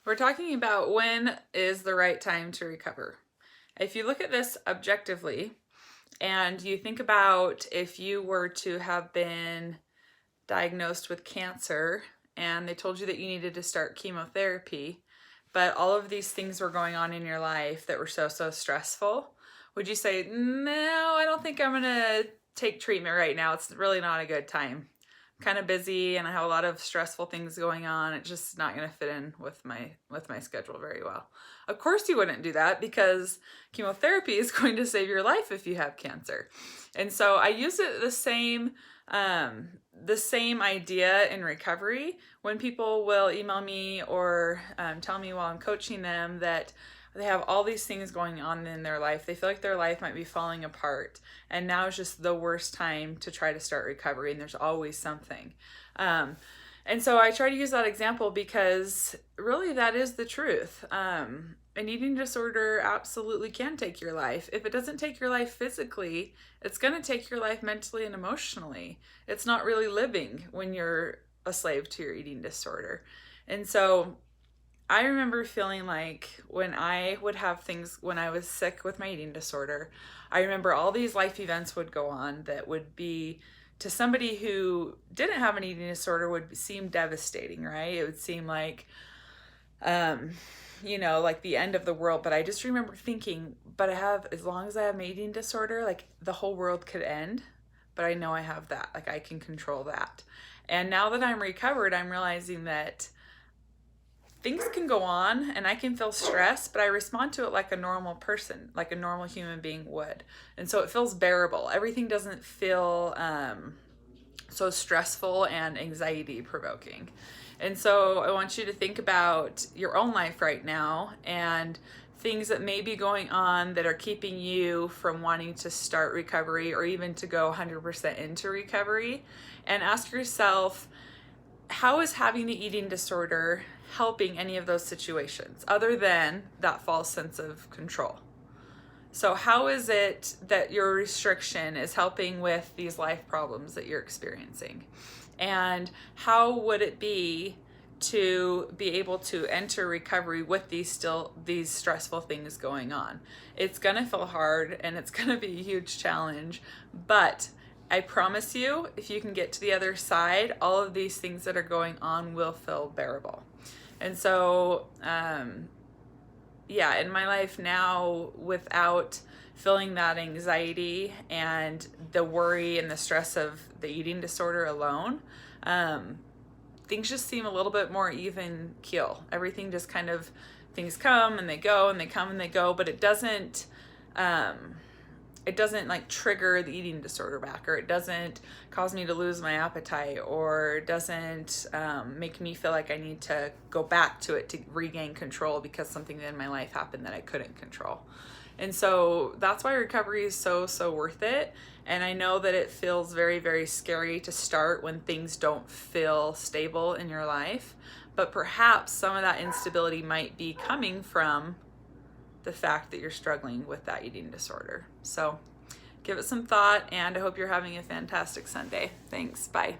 We're talking about when is the right time to recover. If you look at this objectively and you think about if you were to have been diagnosed with cancer and they told you that you needed to start chemotherapy, but all of these things were going on in your life that were so stressful, would you say, no, I don't think I'm gonna take treatment right now. It's really not a good time. I'm kind of busy and I have a lot of stressful things going on. It's just not going to fit in with my schedule very well. Of course you wouldn't do that because chemotherapy is going to save your life if you have cancer. And so I use it the same idea in recovery when people will email me or tell me while I'm coaching them that they have all these things going on in their life. They feel like their life might be falling apart, and now is just the worst time to try to start recovery, and there's always something. And so I try to use that example because really that is the truth. An eating disorder absolutely can take your life. If it doesn't take your life physically, it's going to take your life mentally and emotionally. It's not really living when you're a slave to your eating disorder. And so I remember feeling like when I would have things, when I was sick with my eating disorder, I remember all these life events would go on that would be, to somebody who didn't have an eating disorder, would seem devastating, right? It would seem like, like the end of the world. But I just remember thinking, but as long as I have an eating disorder, like the whole world could end, but I know I have that, like I can control that. And now that I'm recovered, I'm realizing that things can go on and I can feel stress, but I respond to it like a normal person, like a normal human being would. And so it feels bearable. Everything doesn't feel so stressful and anxiety provoking. And so I want you to think about your own life right now and things that may be going on that are keeping you from wanting to start recovery or even to go 100% into recovery, and ask yourself, how is having the eating disorder helping any of those situations other than that false sense of control? So how is it that your restriction is helping with these life problems that you're experiencing? And how would it be to be able to enter recovery with these stressful things going on? It's going to feel hard and it's going to be a huge challenge, but I promise you, if you can get to the other side, all of these things that are going on will feel bearable. And so, in my life now, without feeling that anxiety and the worry and the stress of the eating disorder alone, things just seem a little bit more even keel. Everything just kind of, things come and they go and they come and they go, but it doesn't like trigger the eating disorder back, or it doesn't cause me to lose my appetite, or doesn't make me feel like I need to go back to it to regain control because something in my life happened that I couldn't control. And so that's why recovery is so worth it. And I know that it feels very scary to start when things don't feel stable in your life, but perhaps some of that instability might be coming from the fact that you're struggling with that eating disorder. So give it some thought, and I hope you're having a fantastic Sunday. Thanks. Bye.